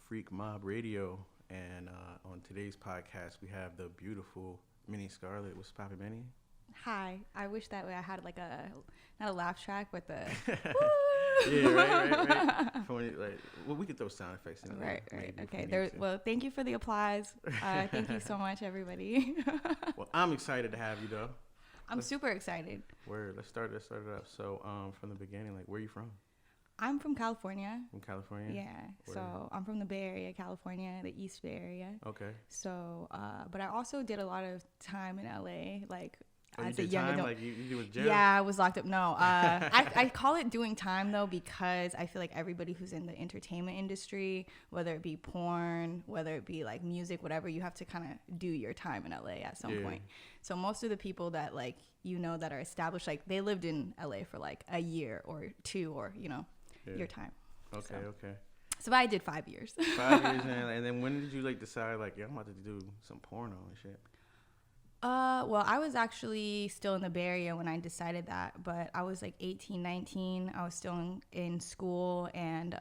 Freak Mob Radio, and on today's podcast we have the beautiful Minnie Scarlet. What's poppin', Minnie? Hi. I wish that way I had like not a laugh track, but the yeah, right. Well, we could throw sound effects in there. Right. Okay. Well, thank you for the applause. Thank you so much, everybody. Well, I'm excited to have you though. I'm super excited. Let's start it up. So, from the beginning, like, where are you from? I'm from California. From California? Yeah. Where? So I'm from the Bay Area, California, the East Bay Area. Okay. So, but I also did a lot of time in LA, like as a young adult. Like you was jail? Yeah, I was locked up. No, I call it doing time though, because I feel like everybody who's in the entertainment industry, whether it be porn, whether it be like music, whatever, you have to kind of do your time in LA at some point. So most of the people that like, that are established, like they lived in LA for like a year or two, or, your time. Okay. So I did 5 years. 5 years, and then when did you like decide like, yeah, I'm about to do some porno and shit? Well, I was actually still in the Bay Area when I decided that, but I was like 18, 19. I was still in school, and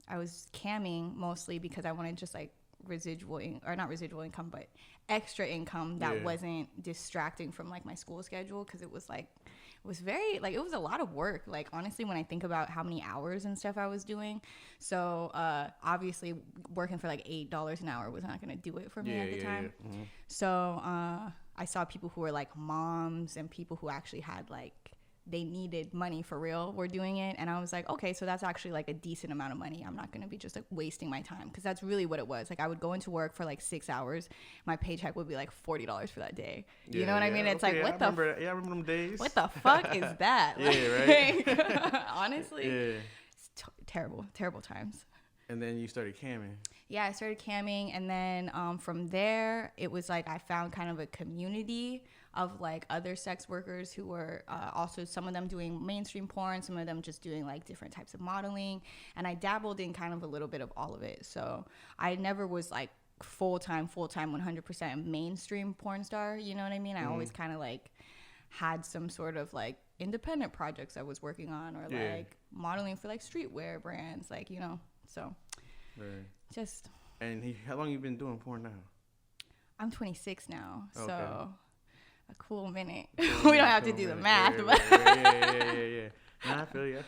I was camming mostly because I wanted just like not residual income, but extra income that wasn't distracting from like my school schedule, because it was a lot of work. Like honestly, when I think about how many hours and stuff I was doing, so obviously working for like $8 an hour was not going to do it for me at the time. Yeah. Mm-hmm. So I saw people who were like moms and people who actually had like they needed money for real were doing it, and I was like, okay, so that's actually like a decent amount of money. I'm not going to be just like wasting my time, because that's really what it was. Like I would go into work for like 6 hours, my paycheck would be like $40 for that day. You know what I mean? It's like, I remember them days. What the fuck is that? Right. Honestly, it's terrible times. And then you started camming. Yeah, I started camming, and then from there, it was like I found kind of a community of like other sex workers who were also, some of them doing mainstream porn, some of them just doing like different types of modeling, and I dabbled in kind of a little bit of all of it. So I never was like full-time 100% mainstream porn star, you know what I mean? I always kind of like had some sort of like independent projects I was working on, or like modeling for like streetwear brands, like, so just. And how long you been doing porn now? I'm 26 now, okay. So a cool minute. We don't have to do the math. Yeah. Nah, I feel you.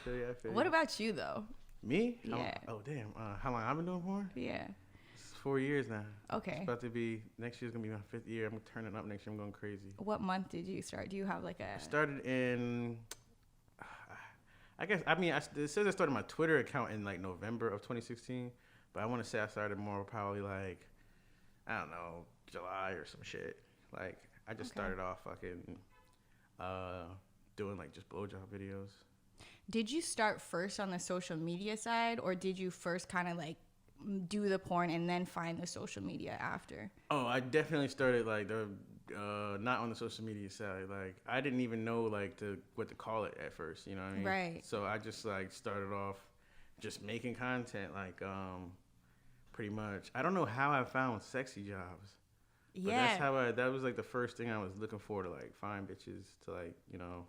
What about you though? Me? Yeah. Oh damn. How long I've been doing porn? Yeah. It's 4 years now. Okay. It's about to be, next year's gonna be my 5th year. I'm turning up next year. I'm going crazy. What month did you start? Do you have like I started in, it says I started my Twitter account in like November of 2016, but I want to say I started more probably like, I don't know, July or some shit. Like I just started off fucking doing like just blowjob videos. Did you start first on the social media side, or did you first kind of like do the porn and then find the social media after? Oh, I definitely started like not on the social media side. Like I didn't even know like what to call it at first, you know what I mean? Right. So I just like started off just making content, like pretty much. I don't know how I found sexy jobs. But that's how that was like the first thing I was looking for, to like find bitches to like,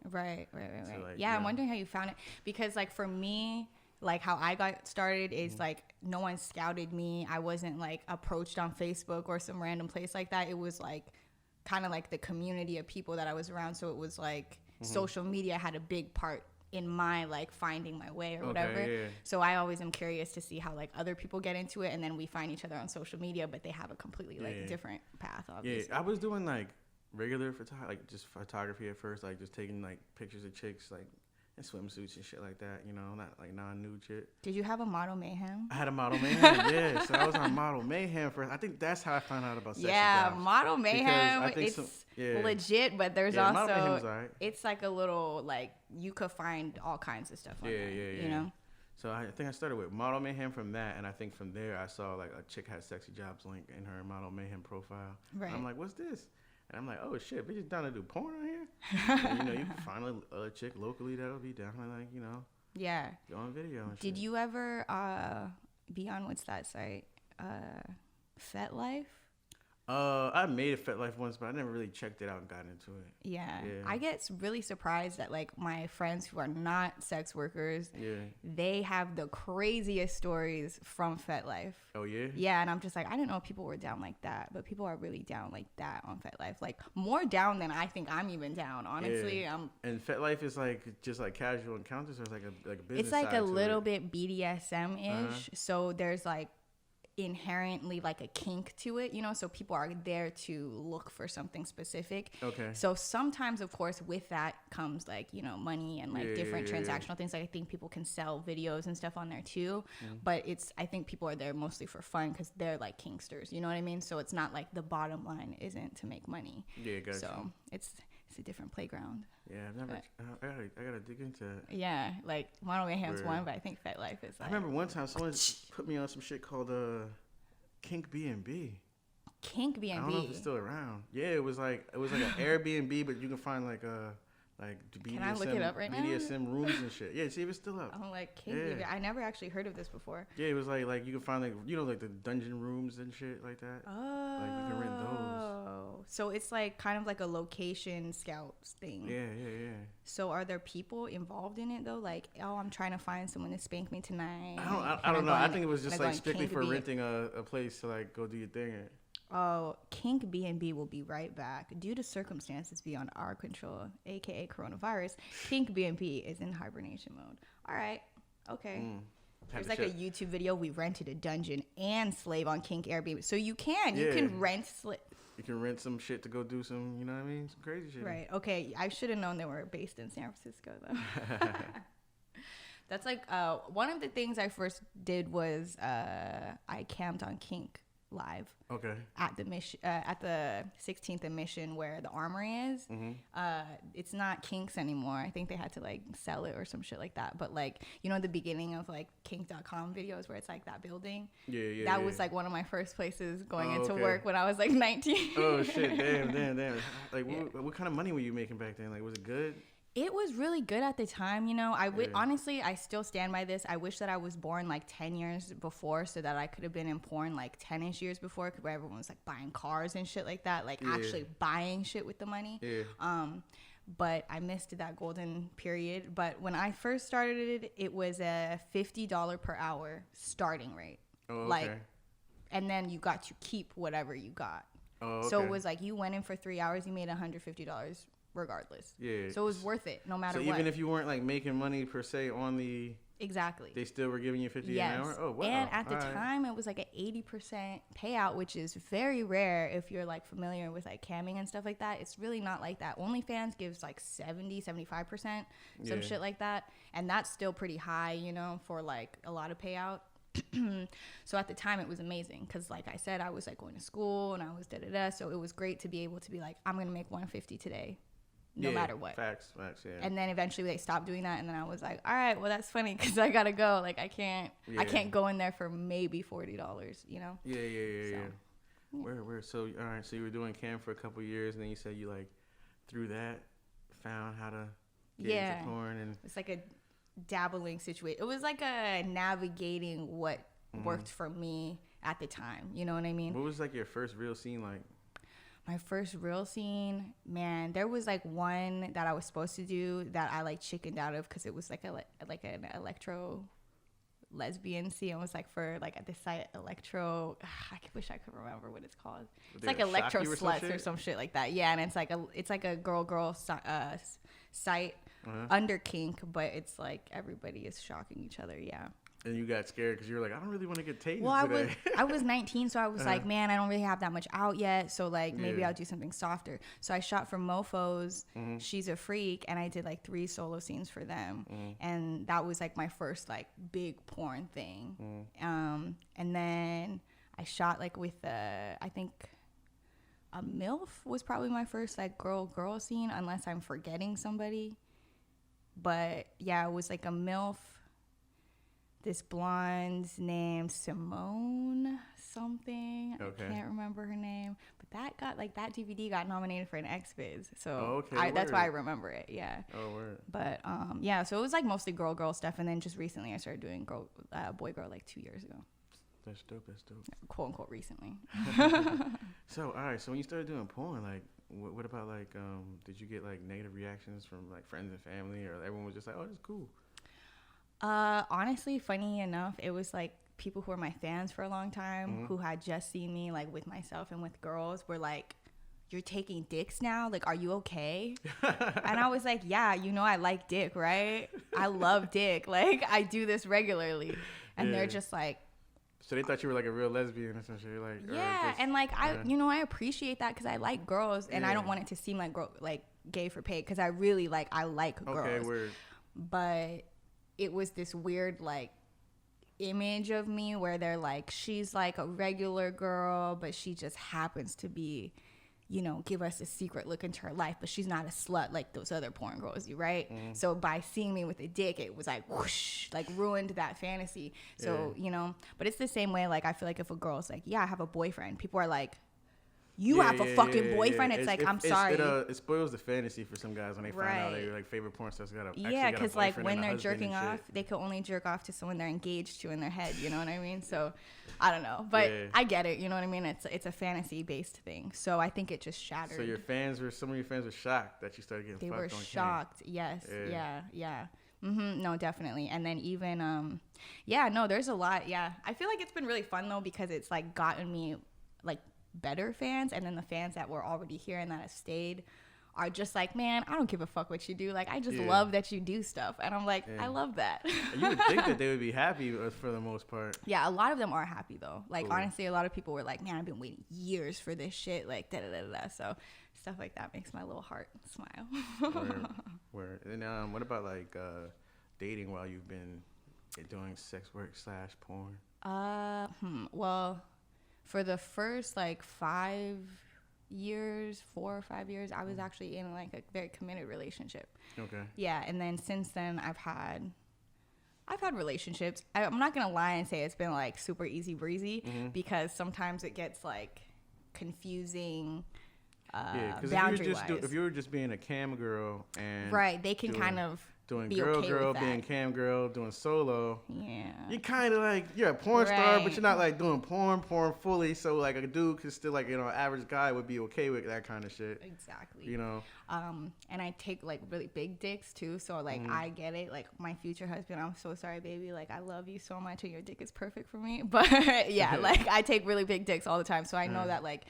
Right. Like, yeah, I'm wondering how you found it, because like for me, like how I got started is like no one scouted me. I wasn't like approached on Facebook or some random place like that. It was like kind of like the community of people that I was around. So it was like social media had a big part in my like finding my way or whatever. Yeah. So I always am curious to see how like other people get into it, and then we find each other on social media, but they have a completely like different path, obviously. Yeah, I was doing like regular just photography at first, like just taking like pictures of chicks like in swimsuits and shit like that, not like non-nude shit. Did you have a Model Mayhem? I had a Model Mayhem, yeah. So I was on Model Mayhem first. I think that's how I found out about sexy jobs. Model Mayhem, it's legit, but there's also, Model Mayhem's all right. It's like a little, like, you could find all kinds of stuff on there, you know? So I think I started with Model Mayhem from that, and I think from there I saw like a chick had sexy jobs link in her Model Mayhem profile. Right. And I'm like, what's this? And I'm like, oh shit, bitches down to do porn on here? And, you can find a chick locally that'll be down to like, go on video and shit. Did you ever be on, what's that site? FetLife? I made a FetLife once, but I never really checked it out and got into it. Yeah. I get really surprised that like my friends who are not sex workers, they have the craziest stories from FetLife. Oh yeah? Yeah, and I'm just like, I didn't know people were down like that, but people are really down like that on FetLife. Like more down than I think I'm even down, honestly. Yeah. And FetLife is like just like casual encounters, or it's like a business. It's like side a to little it. bit BDSM-ish. So there's like inherently like a kink to it, you know, so people are there to look for something specific. Okay. So sometimes, of course, with that comes like, you know, money and like different transactional things. Like I think people can sell videos and stuff on there too, but I think people are there mostly for fun because they're like kinksters, you know what I mean? So it's not like the bottom line isn't to make money. Yeah, gotcha. So it's a different playground. Yeah, I've never. I gotta dig into it. Yeah, like Model Mayhem's one, but I think FetLife is like. I remember one time someone put me on some shit called Kink B&B. Kink B&B. I don't know if it's still around. Yeah, it was like an Airbnb, but you can find like BDSM. Can I look it up right now? BDSM rooms and shit. Yeah, see if it's still up. I'm like Kink B&B. I never actually heard of this before. Yeah, it was like you can find like, you know, like the dungeon rooms and shit like that. Oh. Like you can rent those. So it's like kind of like a location scouts thing. Yeah. So are there people involved in it though? Like, oh, I'm trying to find someone to spank me tonight. I don't know. I think it was just like strictly for renting a place to like go do your thing at. Oh, Kink B&B will be right back. Due to circumstances beyond our control, aka coronavirus, Kink B&B is in hibernation mode. All right. Okay. There's like a YouTube video. We rented a dungeon and slave on Kink Airbnb. So you can rent You can rent some shit to go do some, you know what I mean? Some crazy shit. Right. Okay. I should have known they were based in San Francisco, though. That's like one of the things I first did was I camped on Kink Live. Okay. At the 16th and Mission where the Armory is. It's not Kink's anymore. I think they had to like sell it or some shit like that. But like, you know, the beginning of like kink.com videos where it's like that building. That was like one of my first places going into work when I was like 19. Oh shit! Damn! Like, what kind of money were you making back then? Like, was it good? It was really good at the time, you know. Honestly, I still stand by this. I wish that I was born like 10 years before so that I could have been in porn like 10-ish years before, where everyone was like buying cars and shit like that, like actually buying shit with the money. But I missed that golden period. But when I first started it was a $50 per hour starting rate. Oh, okay. Like, and then you got to keep whatever you got. Oh, okay. So it was like you went in for 3 hours, you made $150 regardless. So it was worth it no matter what. So even if you weren't like making money per se on the they still were giving you $50 an hour? Oh, wow. And at the time it was like an 80% payout, which is very rare if you're like familiar with like camming and stuff like that. It's really not like that. OnlyFans gives like 75%, some shit like that, and that's still pretty high, you know, for like a lot of payout. So at the time it was amazing because like I said, I was like going to school and I was so it was great to be able to be like, I'm gonna make $150 today no matter what. Facts, yeah. And then eventually they stopped doing that, and then I was like, all right, well that's funny because I gotta go. Like I can't go in there for maybe $40, you know? Where so all right, so you were doing cam for a couple years, and then you said you like through that found how to get into porn, and it's like a dabbling situation. It was like a navigating what worked for me at the time, you know what I mean? What was like your first real scene like? My first real scene, man, there was like one that I was supposed to do that I like chickened out of because it was like an electro lesbian scene. It was like for like at the site electro. I wish I could remember what it's called. It's like electro sluts or some shit like that. Yeah, and it's like a girl site under kink, but it's like everybody is shocking each other. Yeah. And you got scared because you were like, I don't really want to get tased today. I was 19, so I was like, man, I don't really have that much out yet. So like maybe I'll do something softer. So I shot for Mofo's She's a Freak, and I did like 3 solo scenes for them. And that was like my first like big porn thing. And then I shot like with I think a MILF was probably my first like girl scene, unless I'm forgetting somebody. But yeah, it was like a MILF. This blonde's name Simone something. Okay. I can't remember her name, but that DVD got nominated for an XBiz, so that's why I remember it. Yeah. Oh, word. But so it was like mostly girl stuff, and then just recently I started doing boy girl like 2 years ago. That's dope. Quote unquote recently. So all right. So when you started doing porn, like, what about like, did you get like negative reactions from like friends and family, or everyone was just like, oh, that's cool? Honestly, funny enough, it was like people who were my fans for a long time who had just seen me like with myself and with girls were like, you're taking dicks now? Like, are you okay? And I was like, yeah, you know, I like dick, right? I love dick. Like, I do this regularly. And they're just like, so they thought you were like a real lesbian or some shit, like, yeah. just, and like, I appreciate that because I like girls and I don't want it to seem like gay for pay, because I really like girls. Okay, word. But it was this weird like image of me where they're like, she's like a regular girl, but she just happens to be, you know, give us a secret look into her life, but she's not a slut like those other porn girls, right? So by seeing me with a dick, it was like whoosh, like ruined that fantasy. So you know, but it's the same way. Like, I feel like if a girl's like, yeah, I have a boyfriend, people are like, you have a fucking boyfriend. It's like, I'm sorry. It spoils the fantasy for some guys when they find out their like favorite porn stars got a because like when they're jerking off, they can only jerk off to someone they're engaged to in their head. You know what I mean? So I don't know, but I get it. You know what I mean? It's a fantasy based thing. So I think it just shattered. So some of your fans were shocked that you started getting fucked on camera. They were shocked. Yes. Yeah. No, definitely. And then even there's a lot. Yeah, I feel like it's been really fun though, because it's like gotten me like better fans, and then the fans that were already here and that have stayed are just like, man, I don't give a fuck what you do, like, I just love that you do stuff. And I'm like, I love that. You would think that they would be happy for the most part. Yeah, a lot of them are happy though. Like, honestly, a lot of people were like, man, I've been waiting years for this shit, like da-da-da-da. So stuff like that makes my little heart smile. Word. And what about like dating while you've been doing sex work / porn? Well, for the first like 4 or 5 years, I was actually in like a very committed relationship. Okay. Yeah, and then since then I've had relationships. I'm not gonna lie and say it's been like super easy breezy, because sometimes it gets like confusing. Boundary wise. If you were just being a cam girl and they can kind of doing be girl okay girl, with being that. cam girl, doing solo. Yeah. You kind of like, you're a porn star, but you're not like doing porn fully. So like a dude could still, like, you know, an average guy would be okay with that kind of shit. Exactly. You know. And I take like really big dicks too. So like I get it. Like my future husband, I'm so sorry, baby. Like I love you so much, and your dick is perfect for me. But yeah, like I take really big dicks all the time. So I know that like,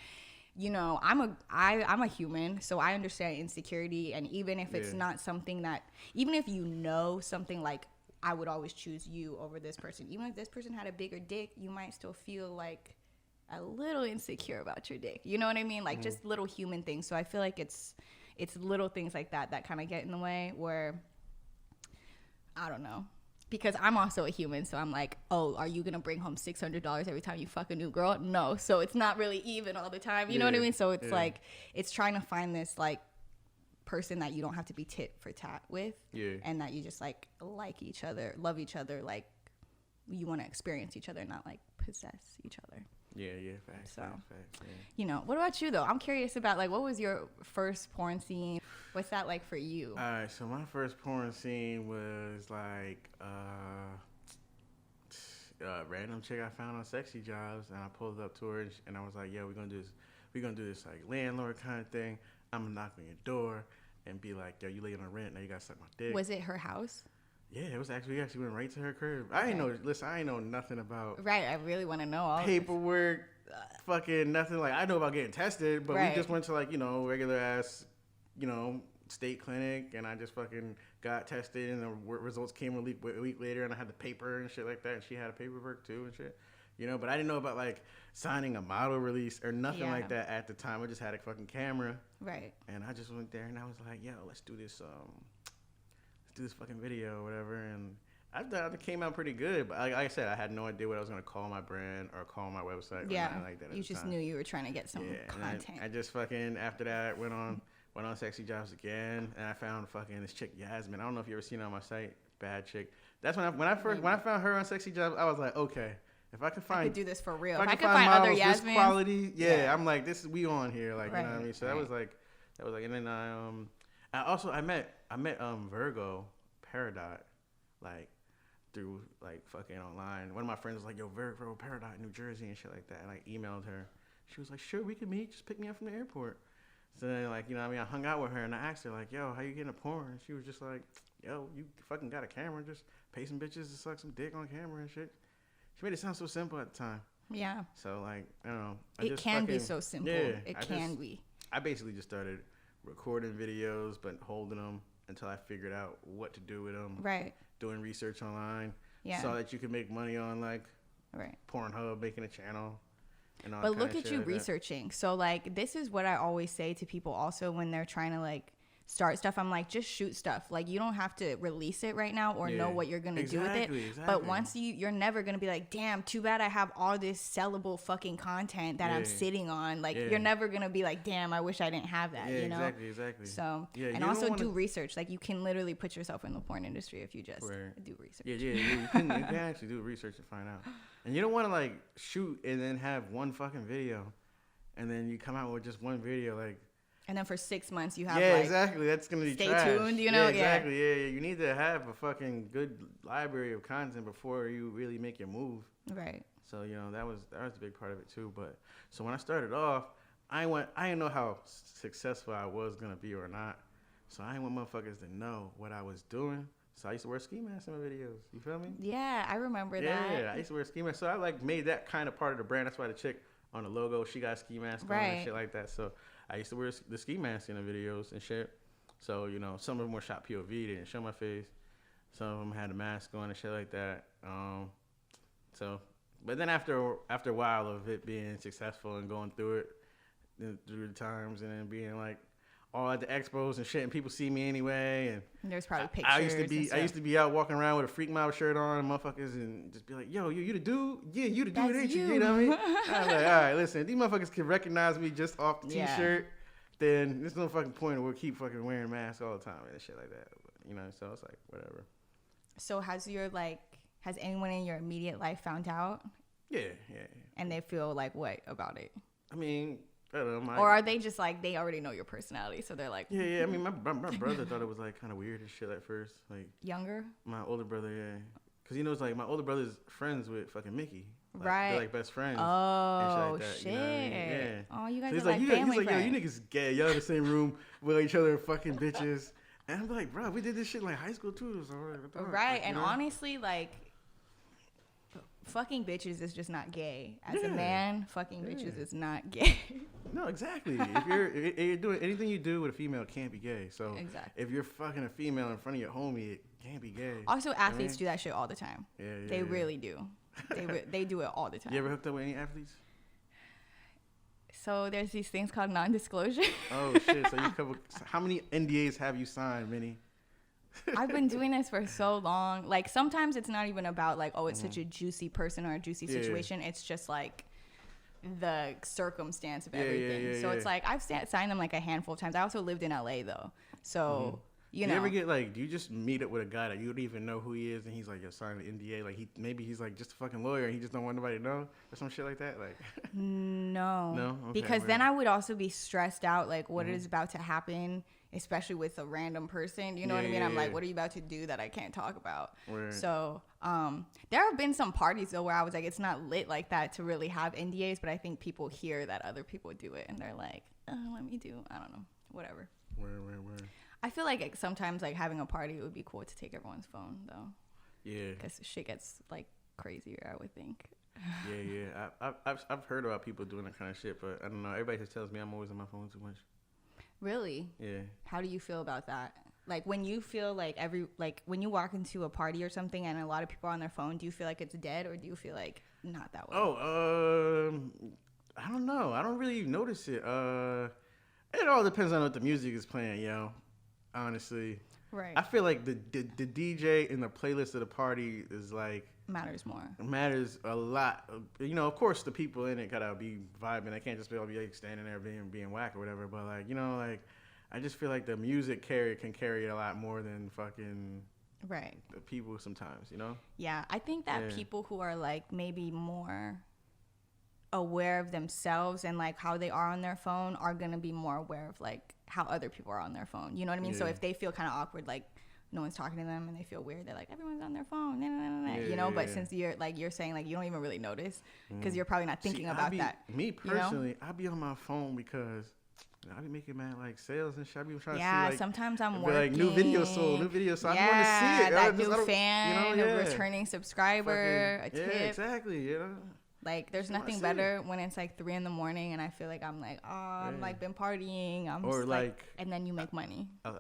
you know, I'm a human, so I understand insecurity. And even if it's not something that, even if you know something like, I would always choose you over this person, even if this person had a bigger dick, you might still feel like a little insecure about your dick. You know what I mean? Like just little human things. So I feel like it's little things like that kind of get in the way, where I don't know. Because I'm also a human, so I'm like, oh, are you gonna bring home $600 every time you fuck a new girl? No, so it's not really even all the time. You know what I mean? So it's like, it's trying to find this like person that you don't have to be tit for tat with, and that you just like each other, love each other, like you want to experience each other, not like possess each other. Facts. You know, what about you though? I'm curious about like, what was your first porn scene? What's that like for you? All right, so my first porn scene was like a random chick I found on Sexy Jobs, and I pulled up to her, and I was like, "Yeah, we're gonna do this like landlord kind of thing. I'm gonna knock on your door and be like, yo, you late on rent, now you gotta suck my dick." Was it her house? Yeah, it was actually, we actually went right to her crib. I ain't know nothing about. Right, I really want to know all paperwork, fucking nothing. Like, I know about getting tested, but we just went to like, you know, regular ass, you know, state clinic, and I just fucking got tested, and the results came a week later, and I had the paper and shit like that, and she had a paperwork too and shit. You know, but I didn't know about like signing a model release or nothing like that at the time. I just had a fucking camera. Right. And I just went there and I was like, yo, let's do this fucking video or whatever. And I thought it came out pretty good. But like I said, I had no idea what I was going to call my brand or call my website. Or anything like that. You just knew you were trying to get some content. I just fucking, after that, went on Sexy Jobs again, and I found fucking this chick, Yasmin. I don't know if you ever seen her on my site. Bad chick. That's when I found her on Sexy Jobs, I was like, okay. If I could do this for real. If I could find other Yasmin, this quality, I'm like, we on here, like, you know what I mean. So that was like, and then I met Virgo Peridot, like through like fucking online. One of my friends was like, yo, Vertical Paradise, New Jersey and shit like that. And I emailed her. She was like, sure, we can meet. Just pick me up from the airport. So then, like, you know what I mean? I hung out with her and I asked her, like, yo, how you getting a porn? And she was just like, yo, you fucking got a camera. Just pay some bitches to suck some dick on camera and shit. She made it sound so simple at the time. Yeah. So, like, I don't know. It can be so simple. Yeah, it can be. I basically just started recording videos, but holding them until I figured out what to do with them. Right. Doing research online. Yeah. So that you can make money on, like, right. Pornhub, making a channel. And all but look at you researching. So, like, this is what I always say to people also when they're trying to, like, start stuff. I'm like, just shoot stuff. Like, you don't have to release it right now or know what you're going to do with it. Exactly. But once you're never going to be like, damn, too bad I have all this sellable fucking content that I'm sitting on. Like, you're never going to be like, damn, I wish I didn't have that, you know? Exactly. So, and also do research. Like, you can literally put yourself in the porn industry if you just do research. You can actually do research and find out. And you don't want to, like, shoot and then have one fucking video. And then you come out with just one video, like, and then for 6 months you have exactly. That's gonna be stay trash. tuned, you know. Exactly. Yeah. You need to have a fucking good library of content before you really make your move. Right. So you know that was a big part of it too. But so when I started off, I didn't know how successful I was gonna be or not. So I didn't want motherfuckers to know what I was doing. So I used to wear ski masks in my videos. You feel me? Yeah, I remember that. Yeah, I used to wear ski masks. So I like made that kind of part of the brand. That's why the chick on the logo, she got ski mask on and shit like that. So I used to wear the ski mask in the videos and shit. So, you know, some of them were shot POV. They didn't show my face. Some of them had a mask on and shit like that. But then after a while of it being successful and going through it, through the times and then being like all at the expos and shit, and people see me anyway. And there's probably pictures. I used to be out walking around with a Freak Mouth shirt on, and motherfuckers, and just be like, "Yo, you the dude? Yeah, you the dude, ain't you? You know what I mean?" I'm like, all right, listen, these motherfuckers can recognize me just off the t-shirt. Then there's no fucking point. We'll keep fucking wearing masks all the time and shit like that. But, you know, so it's like whatever. So has anyone in your immediate life found out? Yeah. And they feel like what about it? I mean, I don't know. Or are they just like, they already know your personality, so they're like... Yeah. I mean, my brother thought it was like kind of weird and shit at first. Like younger? My older brother, yeah. Because he knows like my older brother's friends with fucking Mickey. Like, right. They're like best friends. Oh, and shit. You know what I mean? Yeah. Oh, you guys so are like family he's like, friends. yo, you niggas gay. Y'all in the same room with each other fucking bitches. And I'm like, bro, we did this shit in like high school too. So right. Like, and honestly, like... fucking bitches is just not gay. As a man, fucking bitches is not gay. No, exactly. If you're doing anything you do with a female, it can't be gay. So if you're fucking a female in front of your homie, it can't be gay. Also, athletes do that shit all the time. Yeah. They really do. They do it all the time. You ever hooked up with any athletes? So there's these things called non-disclosure. Oh shit! So how many NDAs have you signed, Minnie? I've been doing this for so long. Like sometimes it's not even about like, oh, it's such a juicy person or a juicy situation. It's just like the circumstance of everything. So it's like I've signed them like a handful of times. I also lived in LA though, so you know. Do you ever get like? Do you just meet up with a guy that you don't even know who he is, and he's like, "Yo, sign an NDA." Like maybe he's like just a fucking lawyer, and he just don't want nobody to know, or some shit like that. Like no, okay, because then I would also be stressed out. Like what is about to happen. Especially with a random person, you know what I mean? I'm like, what are you about to do that I can't talk about? Right. So there have been some parties, though, where I was like, it's not lit like that to really have NDAs, but I think people hear that other people do it, and they're like, let me do, I don't know, whatever. Where? I feel like sometimes like having a party, it would be cool to take everyone's phone, though. Yeah. Because shit gets, like, crazier, I would think. Yeah. I've heard about people doing that kind of shit, but I don't know. Everybody just tells me I'm always on my phone too much. Really? Yeah. How do you feel about that? Like when you feel like when you walk into a party or something and a lot of people are on their phone, do you feel like it's dead or do you feel like not that way? I don't know. I don't really notice it. It all depends on what the music is playing, yo. Honestly. Right. I feel like the DJ in the playlist of the party is like matters more. Matters a lot. You know, of course, the people in it gotta be vibing. They can't just be like standing there being whack or whatever. But like, you know, like I just feel like the music can carry it a lot more than fucking right the people sometimes. You know. Yeah, I think that people who are like maybe more aware of themselves and like how they are on their phone are gonna be more aware of like how other people are on their phone. You know what I mean? So if they feel kind of awkward, like no one's talking to them and they feel weird. They're like, everyone's on their phone, nah, nah, nah, nah, you know. But since you're saying like you don't even really notice because you're probably not thinking about that. Me personally, you know? I be on my phone because I be making mad like sales and shit. I be trying to see like sometimes I'm working. Like new video sold. I want to see it. That new fan, a returning subscriber, a tip. Yeah, exactly. You know. Like, there's nothing better when it's like 3 a.m. and I feel like I'm like, I'm like been partying. And then you make money. A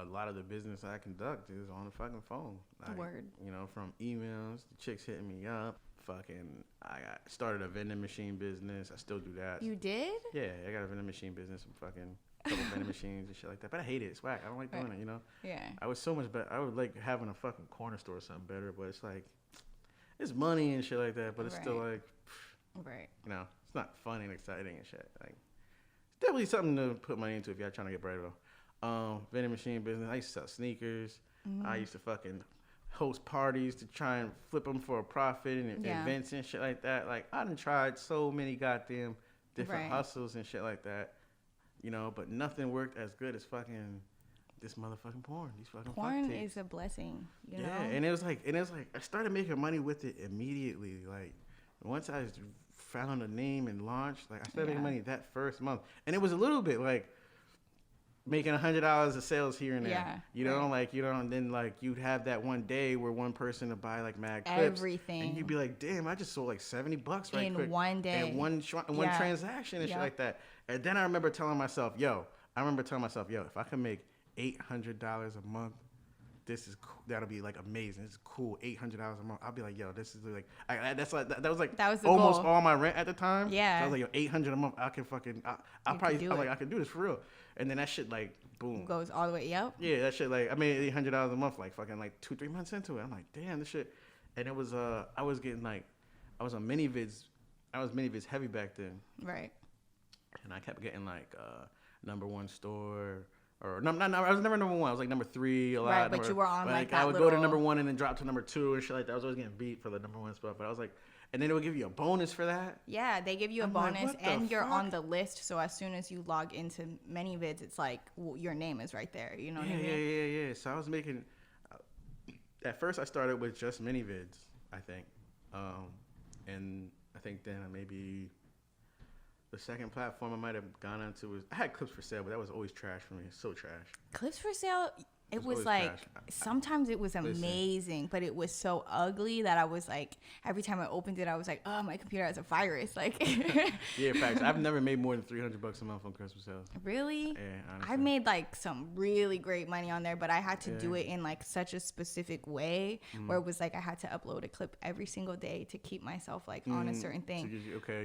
lot of the business I conduct is on the fucking phone. Like, Word. You know, from emails, the chicks hitting me up. I started a vending machine business. I still do that. You did? Yeah, I got a vending machine business. Couple vending machines and shit like that. But I hate it. It's whack. I don't like doing it, you know? Yeah. I was so much better. I would like having a fucking corner store or something better, but it's like, it's money and shit like that, but it's still like, you know, it's not fun and exciting and shit. Like, it's definitely something to put money into if you're trying to get bread though. Vending machine business. I used to sell sneakers. I used to fucking host parties to try and flip them for a profit and events and shit like that. Like, I done tried so many goddamn different hustles and shit like that, you know, but nothing worked as good as fucking this motherfucking porn. These fucking porn is a blessing, you know? And it was like I started making money with it immediately. Like, once I found a name and launched, like, I started making money that first month. And it was a little bit like making $100 of sales here and there. Yeah, you know, like, you know, and then like you'd have that one day where one person would buy like mad clips. Everything. And you'd be like, damn, I just sold like $70 right quick. In one day. And one transaction and shit like that. And then I remember telling myself, yo, if I can make $800 a month, this is cool. That'll be like amazing. This is cool. $800 a month. I'll be like, yo, this is like, that was almost all my rent at the time. Yeah. So I was like, yo, $800 a month. I can fucking, I'm like, I can do this for real. And then that shit like, boom, goes all the way up. Yeah, that shit like, I made $800 a month like fucking like 2-3 months into it. I'm like, damn, this shit. And it was I was getting like, I was on mini-vids. I was mini-vids heavy back then. Right. And I kept getting like #1 store. Or no, I was never #1. I was like #3 a lot. Right, but you were on like that I would go to #1 and then drop to #2 and shit like that. I was always getting beat for the #1 spot. But I was like, and then it would give you a bonus for that. Yeah, they give you a bonus and you're on the list. So as soon as you log into ManyVids, it's like your name is right there. You know what I mean? Yeah. So I was making. At first, I started with just ManyVids, I think, and I think then maybe. The second platform I might have gone onto was I had Clips for Sale, but that was always trash for me. So trash. Clips for Sale, it was like sometimes it was amazing, but it was so ugly that I was like, every time I opened it, I was like, oh, my computer has a virus. Like, yeah, facts. I've never made more than $300 a month on Clips for Sale. Really? Yeah, honestly. I made like some really great money on there, but I had to do it in like such a specific way where it was like I had to upload a clip every single day to keep myself like on a certain thing.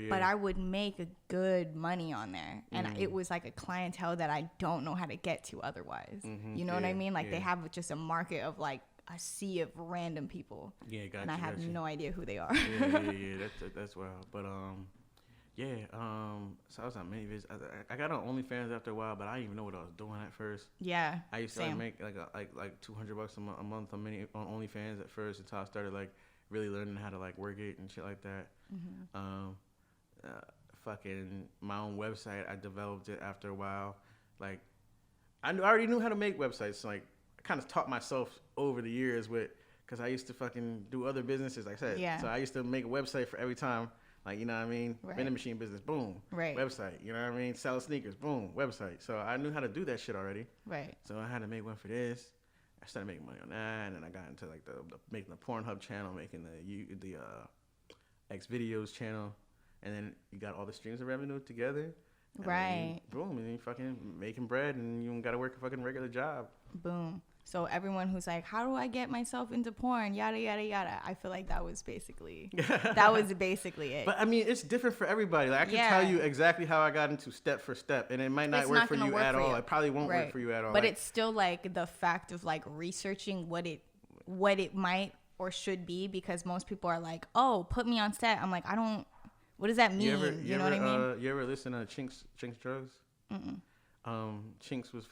But I would make a good money on there, and it was like a clientele that I don't know how to get to otherwise. You know what I mean? Like they have just a market of like a sea of random people. Yeah, gotcha. And I have no idea who they are. Yeah. That's wild. But so I was on ManyVids. I got on OnlyFans after a while, but I didn't even know what I was doing at first. Yeah. I used to make like $200 a month on OnlyFans at first until I started like really learning how to like work it and shit like that. Fucking my own website, I developed it after a while. Like I already knew how to make websites. So, like I kind of taught myself over the years because I used to fucking do other businesses, like I said. Yeah. So I used to make a website for every time. Like, you know what I mean? Right. Vending machine business, boom. Right. Website, you know what I mean? Sell sneakers, boom. Website. So I knew how to do that shit already. Right. So I had to make one for this. I started making money on that, and then I got into like the making the Pornhub channel, making the X videos channel, and then you got all the streams of revenue together. Right. Boom, and then you fucking making bread, and you don't gotta work a fucking regular job. Boom. So everyone who's like, how do I get myself into porn? Yada, yada, yada. I feel like that was basically it. But I mean, it's different for everybody. Like I can tell you exactly how I got into step for step, and it might not work for you at all. It probably won't work for you at all. But it's still like the fact of like researching what it might or should be, because most people are like, oh, put me on set. I'm like, what does that mean? You know what I mean? You ever listen to Chinks Drugs? Chinks was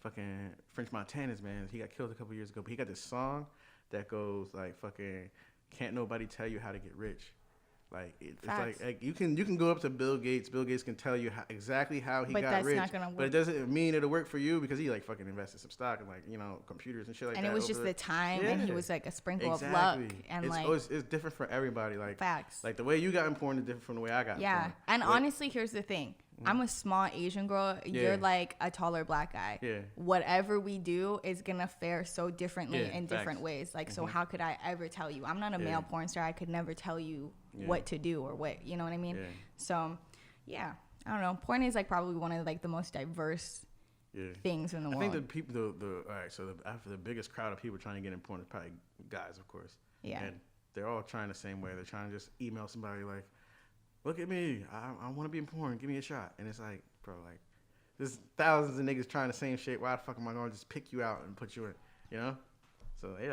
fucking French Montana's, man. He got killed a couple years ago, but he got this song that goes like fucking, can't nobody tell you how to get rich. Like it's like you can go up to Bill Gates. Bill Gates can tell you exactly how he got rich, not gonna work. But it doesn't mean it'll work for you because he like fucking invested some stock and like computers and shit like that. And it was just the time, and he was like a sprinkle of luck, and it's different for everybody. Like facts. Like the way you got important is different from the way I got. Yeah, important. And honestly, here's the thing. I'm a small Asian girl. Yeah. You're like a taller black guy. Yeah. Whatever we do is gonna fare so differently in different ways. Like, so how could I ever tell you? I'm not a male porn star. I could never tell you what to do or what, you know what I mean? Yeah. So, yeah, I don't know. Porn is like probably one of like the most diverse things in the world. I think the people, all right. So after the biggest crowd of people trying to get in porn is probably guys, of course. Yeah. And they're all trying the same way. They're trying to just email somebody like, look at me. I want to be in porn. Give me a shot. And it's like, bro, like, there's thousands of niggas trying the same shit. Why the fuck am I going to just pick you out and put you in? You know? So, I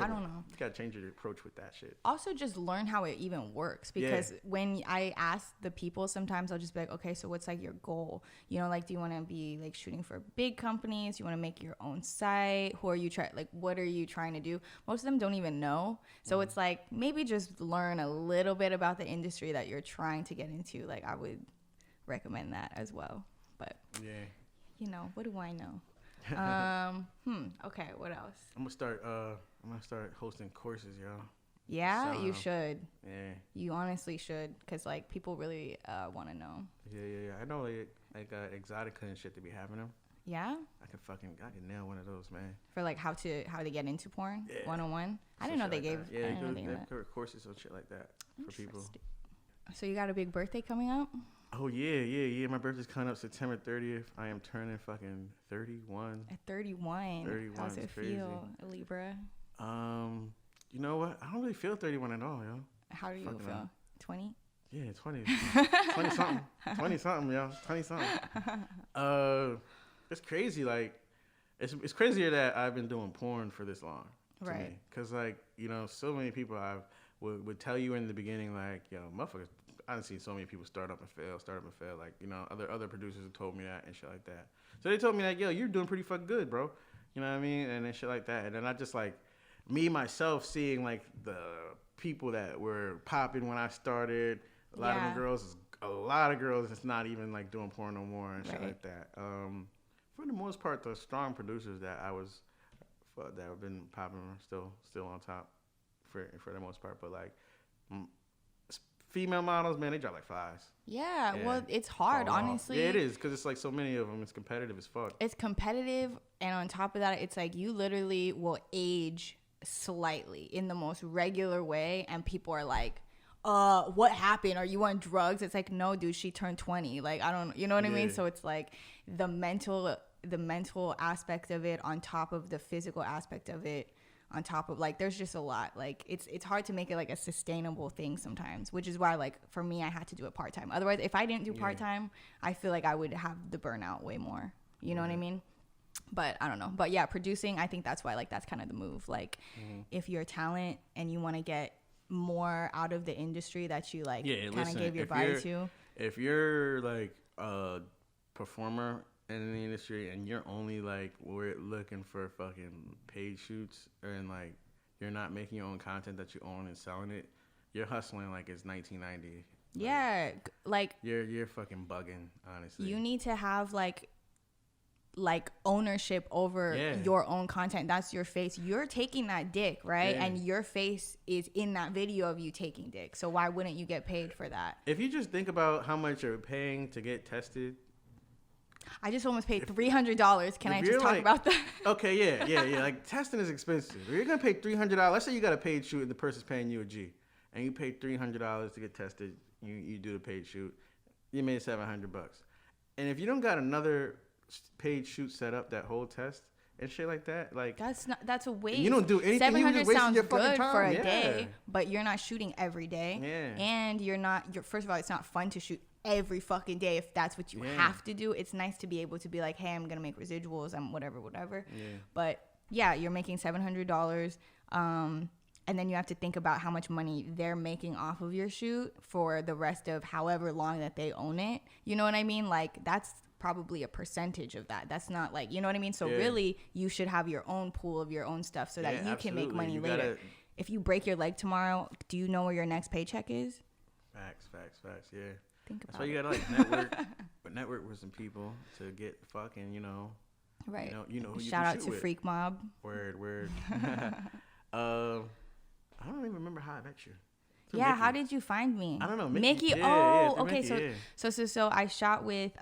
don't know. You got to change your approach with that shit. Also, just learn how it even works. Because when I ask the people, sometimes I'll just be like, okay, so what's like your goal? You know, like, do you want to be like shooting for big companies? Do you want to make your own site? Who are you what are you trying to do? Most of them don't even know. So it's like, maybe just learn a little bit about the industry that you're trying to get into. Like, I would recommend that as well. But, what do I know? Okay, what else? I'm gonna start hosting courses, yo. Yeah, so, you should. Yeah. You honestly should, cause like people really want to know. Yeah. I know like Exotica and shit to be having them. Yeah. I can nail one of those, man. For like how to get into porn 101. I didn't know they gave. Yeah, they have courses or shit like that for people. So you got a big birthday coming up? Oh, yeah. My birthday's coming up September 30th. I am turning fucking 31. At 31? 31. How's it feel, Libra? You know what? I don't really feel 31 at all, yo. How do you feel? 20? Yeah, 20. 20-something. 20-something, yo. 20-something. It's crazy. Like, it's crazier that I've been doing porn for this long. Right. Because, like, so many people would tell you in the beginning, like, yo, motherfuckers, I've seen so many people start up and fail. Like, other producers have told me that and shit like that. So they told me like, yo, you're doing pretty fucking good, bro. You know what I mean? And then shit like that. And then I just like, me, myself, seeing like the people that were popping when I started, a lot of girls that's not even like doing porn no more and shit like that. For the most part, the strong producers that that have been popping are still on top for the most part. But like, female models, man, they drop like flies. Yeah, well, it's hard, honestly. Yeah, it is, because it's like so many of them. It's competitive as fuck. It's competitive, and on top of that, it's like you literally will age slightly in the most regular way, and people are like, what happened? Are you on drugs? It's like, no, dude, she turned 20. Like, I don't, you know what I mean? So it's like the mental aspect of it on top of the physical aspect of it. On top of like, there's just a lot. Like, it's hard to make it like a sustainable thing sometimes, which is why like for me, I had to do it part-time. Otherwise, if I didn't do part-time, I feel like I would have the burnout way more. You know what I mean? But I don't know. But yeah, producing, I think that's why like that's kind of the move. Like, if you're a talent and you want to get more out of the industry that you like kind of gave your body to. If you're like a performer in the industry and you're only like we're looking for fucking paid shoots and like you're not making your own content that you own and selling it, you're hustling like it's 1990. Yeah, like you're fucking bugging, honestly. You need to have like ownership over your own content. That's your face. You're taking that dick, right? And your face is in that video of you taking dick. So why wouldn't you get paid for that? If you just think about how much you're paying to get tested. I just almost paid $300. Can I just talk about that? Okay, yeah. Like, testing is expensive. If you're going to pay $300, let's say you got a paid shoot and the person's paying you a G, and you paid $300 to get tested, you do the paid shoot, you made $700. And if you don't got another paid shoot set up that whole test and shit like that, like that's a waste. You don't do anything. $700 you sounds your good time. For a day, but you're not shooting every day. Yeah. And you're first of all, it's not fun to shoot every fucking day if that's what you have to do. It's nice to be able to be like, hey, I'm gonna make residuals, I'm whatever. Yeah. But yeah, you're making $700, and then you have to think about how much money they're making off of your shoot for the rest of however long that they own it. You know what I mean? Like, that's probably a percentage of that. That's not like, you know what I mean? So really, you should have your own pool of your own stuff so that you can make money later. If you break your leg tomorrow, do you know where your next paycheck is? Facts. Yeah. Think about That's why you it. gotta like network with some people to get fucking, Right. You know who you Shout can out shoot to with. Freak Mob. Word. I don't even remember how I met you. Through Yeah, Mickey. how did you find me? I don't know. Mickey. Yeah, through Okay. Mickey, So I shot with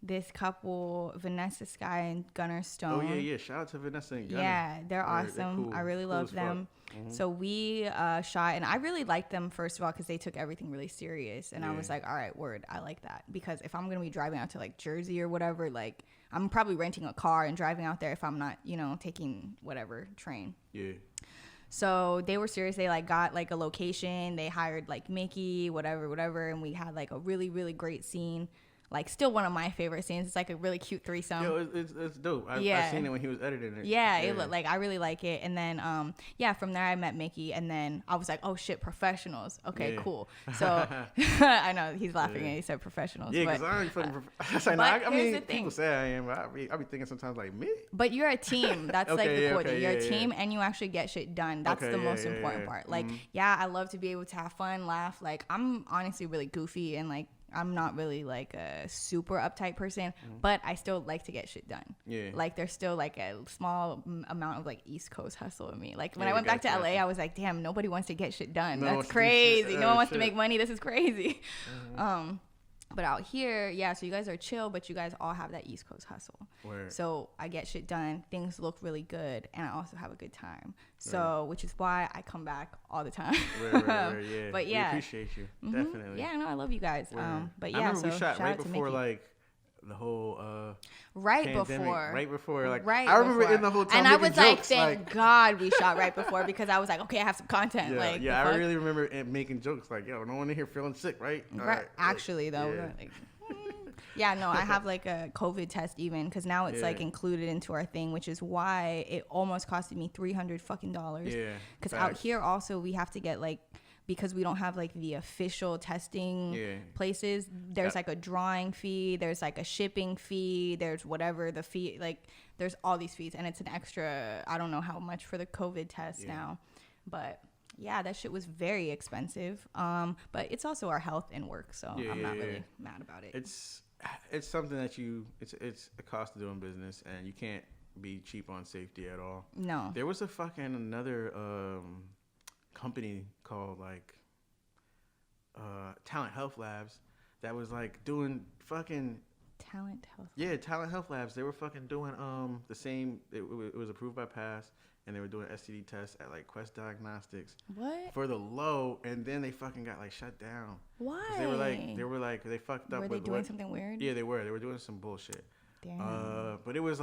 this couple, Vanessa Sky and Gunnar Stone. Oh yeah. Shout out to Vanessa and Gunnar. Yeah, they're awesome. They're cool. I really love them. Mm-hmm. So we shot, and I really liked them first of all because they took everything really serious, and I was like, all right, word, I like that, because if I'm gonna be driving out to like Jersey or whatever, like I'm probably renting a car and driving out there if I'm not, taking whatever train. Yeah. So they were serious. They like got like a location. They hired like Mickey, whatever, and we had like a really, really great scene. Like still one of my favorite scenes. It's like a really cute threesome. Yo, it's dope. I seen it when he was editing it. Yeah, it looked like, I really like it. And then from there I met Mickey, and then I was like, oh shit, professionals. Okay, cool. So I know he's laughing and he said professionals. Yeah, because I ain't fucking I mean, people say I am, but I be thinking sometimes like, me? But you're a team. That's like the cool thing. You're a team and you actually get shit done. That's the most important part. Like, I love to be able to have fun, laugh. Like, I'm honestly really goofy, and like I'm not really like a super uptight person, but I still like to get shit done. Yeah. Like there's still like a small amount of like East Coast hustle in me. Like when I went back to LA, I was like, damn, nobody wants to get shit done. That's crazy. No one wants to make money. This is crazy. But out here, so you guys are chill, but you guys all have that East Coast hustle. Word. So I get shit done. Things look really good, and I also have a good time. So, which is why I come back all the time. Right, yeah. But we appreciate you, definitely. Yeah, no, I love you guys. But I remember so we shot right before Mickey. like the whole right before like right I remember before. in the hotel and I was like, jokes, thank God we shot right before, because I was like, okay, I have some content. I really remember it making jokes like, yo, no one in here feeling sick, right? Right. Actually, though, we were like, no, I have like a COVID test even, because now it's like included into our thing, which is why it almost costed me $300 fucking. Yeah. Because out here also we have to get like, because we don't have like the official testing places, there's like a drawing fee, there's like a shipping fee, there's whatever the fee, like there's all these fees, and it's an extra, I don't know how much for the COVID test now, but yeah, that shit was very expensive. But it's also our health and work, so I'm not really mad about it. It's something that it's a cost of doing business, and you can't be cheap on safety at all. No. There was another company called like Talent Health Labs that was like doing fucking Talent Health. Yeah, Talent Health Labs. They were fucking doing the same. It was approved by PASS, and they were doing STD tests at like Quest Diagnostics. What? For the low, and then they fucking got like shut down. Why? They fucked up. Were they doing something weird? Yeah, they were. They were doing some bullshit. Damn. But it was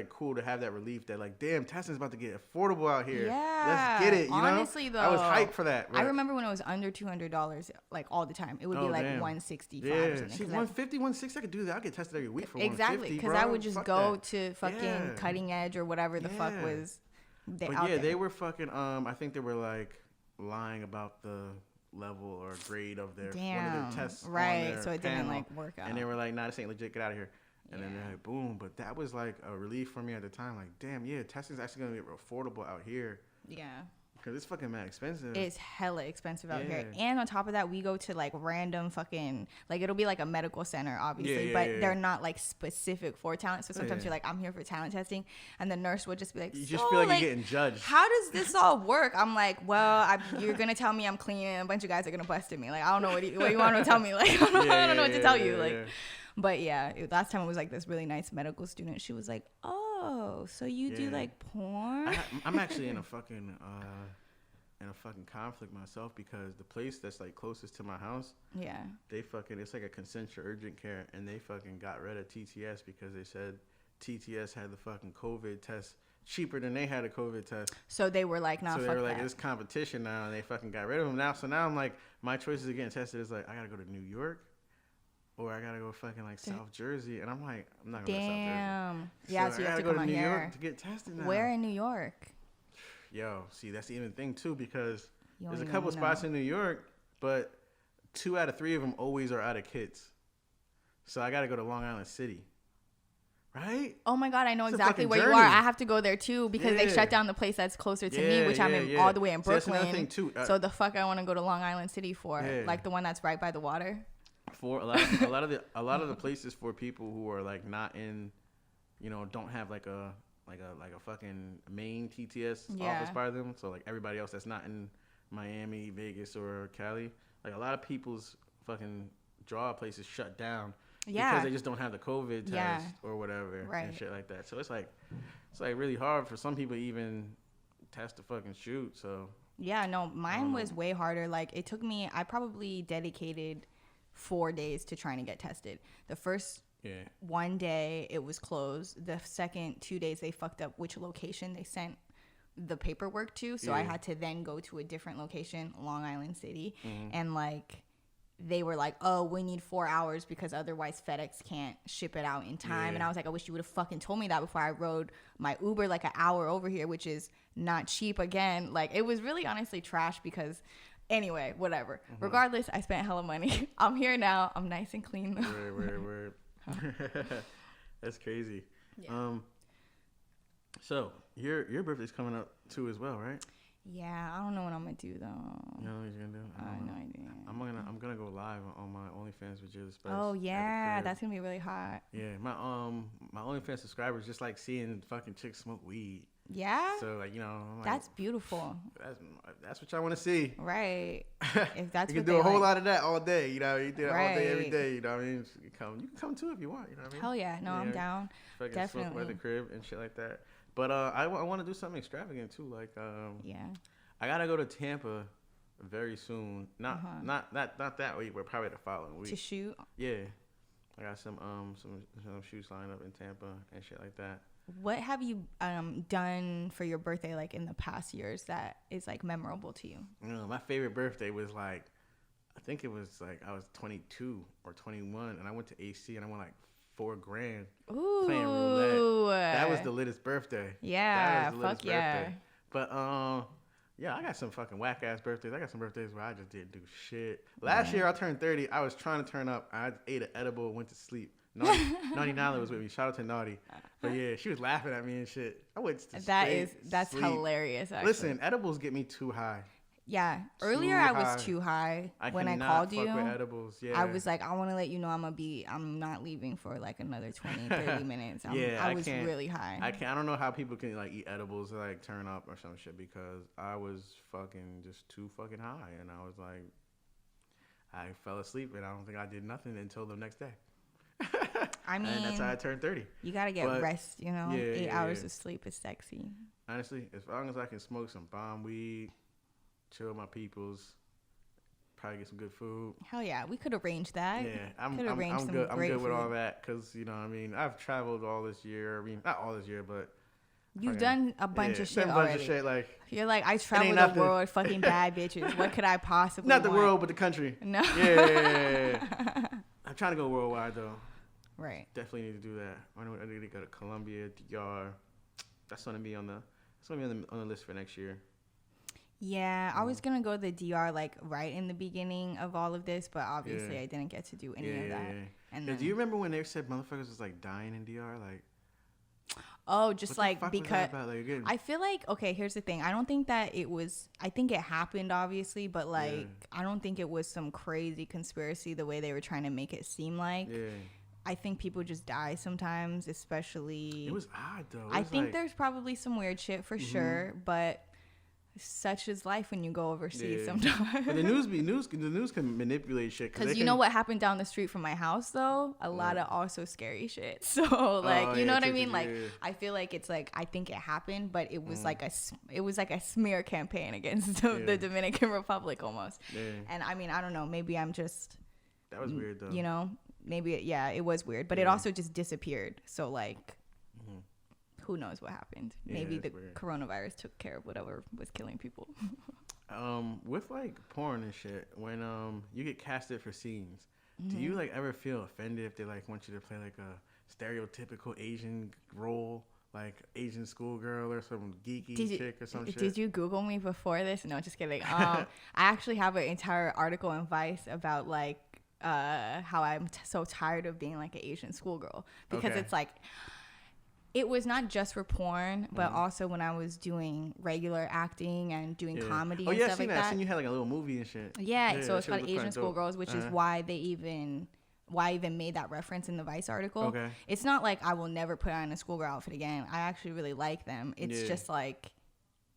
cool to have that relief that like, damn, testing's about to get affordable out here. Yeah. Let's get it. Honestly, though, I was hyped for that. I remember when it was under $200, like all the time. It would be like $165 or something. See, $150, $160, I could do that. I get tested every week for $150. Exactly, because I would just go to fucking Cutting Edge or whatever the fuck was. They were fucking. I think they were like lying about the level or grade of their one of their tests. Right, so it didn't like work out. And they were like, "Nah, this ain't legit. Get out of here." And then they're like, boom. But that was like a relief for me at the time. Like, damn, testing's actually going to be affordable out here. Yeah. Because it's fucking mad expensive. It's hella expensive out here. And on top of that, we go to like random fucking, like it'll be like a medical center, obviously. But they're not like specific for talent. So sometimes you're like, I'm here for talent testing. And the nurse would just be like, you just feel like you're getting judged. How does this all work? I'm like, well, you're going to tell me I'm clean and a bunch of guys are going to bust at me. Like, I don't know what you want to tell me. Like, I don't know what to tell you. Like. But last time it was like this really nice medical student. She was like, "Oh, so you do like porn?" I'm actually in a fucking conflict myself, because the place that's like closest to my house, it's like a consensual urgent care, and they fucking got rid of TTS because they said TTS had the fucking COVID test cheaper than they had a COVID test. So they were like, "Nah, fuck that." So they were like, "It's competition now," and they fucking got rid of them now. So now I'm like, my choices of getting tested is like, I gotta go to New York. Or I gotta go fucking like South Jersey, and I'm like, I'm not going to South Jersey. Damn. Yeah, so you have to go to New York to get tested now. Where in New York? Yo, see, that's the even thing too, because there's a couple spots in New York, but 2 out of 3 of them always are out of kits. So I gotta go to Long Island City, Right? Oh my God, I know it's exactly where you are. I have to go there too because they shut down the place that's closer to me, which I'm in all the way in Brooklyn. That's another thing too. So the fuck I want to go to Long Island City for, like the one that's right by the water. For a lot of the places for people who are like not in, don't have like a fucking main TTS office by them. So like everybody else that's not in Miami, Vegas, or Cali, like a lot of people's fucking draw places shut down. Because they just don't have the COVID test or whatever and shit like that. So it's like really hard for some people to even test to fucking shoot. So yeah, no, mine was way harder. Like it took me, I probably dedicated 4 days to trying to get tested. The first one day it was closed. The second 2 days they fucked up which location they sent the paperwork to. So I had to then go to a different location, Long Island City, and like. They were like, oh, we need 4 hours because otherwise FedEx can't ship it out in time. And I was like, I wish you would have fucking told me that before I rode my Uber like an hour over here, which is not cheap again. Like, it was really honestly trash because, anyway, whatever. Regardless, I spent hella money. I'm here now. I'm nice and clean. Word. That's crazy. Yeah. So, your birthday's coming up too as well, right? Yeah, I don't know what I'm gonna do though. You know what you're gonna do? I have no idea. I'm gonna go live on my OnlyFans with Jill Spice. Oh yeah, that's gonna be really hot. Yeah, my OnlyFans subscribers just like seeing fucking chicks smoke weed. Yeah. So like I'm like, that's beautiful. That's what y'all want to see. Right. If that's you can do a whole lot of that all day. You do it all day every day. You know what I mean? You can come too if you want. You know what I mean? Hell yeah, no, I'm down. Definitely. Smoke by the crib and shit like that. But I want to do something extravagant too. Like I gotta go to Tampa very soon. Not that week, but probably the following week. To shoot. Yeah, I got some shoots lined up in Tampa and shit like that. What have you done for your birthday like in the past years that is like memorable to you? My favorite birthday was like, I think it was like I was 22 or 21, and I went to AC and I won like $4,000 playing roulette. That was the littest birthday. Yeah, fuck yeah. Birthday. But yeah, I got some fucking whack ass birthdays. I got some birthdays where I just didn't do shit. Last year I turned 30. I was trying to turn up. I ate an edible, went to sleep. Naughty Nala was with me. Shout out to Naughty. But yeah, she was laughing at me and shit. I went to that's sleep. Hilarious. Actually. Listen, edibles get me too high. Yeah. Earlier I was too high when I called you. With edibles. Yeah. I was like, I want to let you know I'm not leaving for like another 20, 30 minutes. I was really high. I don't know how people can like eat edibles to like turn up or some shit because I was fucking just too fucking high and I was like, I fell asleep and I don't think I did nothing until the next day. I mean, and that's how I turned 30. You gotta get rest, 8 hours of sleep is sexy. Honestly, as long as I can smoke some bomb weed, chill with my peoples, probably get some good food. Hell yeah, we could arrange that. Yeah, I'm good. I'm good with all that because what I mean, I've traveled all this year. I mean, not all this year, but you've done a bunch of shit already. Bunch of shit, like you're like, I traveled the world, fucking bad bitches. What could I possibly? Not the world, but the country. No. Yeah. I'm trying to go worldwide though. Right. Definitely need to do that. I need to go to Colombia, DR. That's gonna be on the list for next year. Yeah, I was gonna go to the DR like right in the beginning of all of this, but obviously I didn't get to do any of that. Yeah. And then, do you remember when they said motherfuckers was like dying in DR? Like, just like because I feel like here's the thing. I don't think that it was. I think it happened obviously, but like I don't think it was some crazy conspiracy the way they were trying to make it seem like. Yeah. I think people just die sometimes, especially. It was odd though. I think there's probably some weird shit for sure, but such is life when you go overseas sometimes. But the news can manipulate shit. Because you know what happened down the street from my house though? A lot of also scary shit. So like, you know what I mean? Like, I feel like it's like, I think it happened, but it was like a smear campaign against the Dominican Republic almost. Yeah. And I mean, I don't know. Maybe I'm just. That was weird though. Maybe it was weird, but it also just disappeared. So like, who knows what happened? Maybe the coronavirus took care of whatever was killing people. With like porn and shit, when you get casted for scenes, do you like ever feel offended if they like want you to play like a stereotypical Asian role, like Asian schoolgirl or some geeky chick or some shit? Did you Google me before this? No, just kidding. I actually have an entire article in Vice about like how I'm so tired of being like an Asian schoolgirl because it's like It was not just for porn, but also when I was doing regular acting and doing comedy and stuff like that. I seen you had like a little movie and shit. Yeah, so it's called Asian Schoolgirls, which is why I even made that reference in the Vice article. Okay. It's not like I will never put on a schoolgirl outfit again. I actually really like them. It's just like,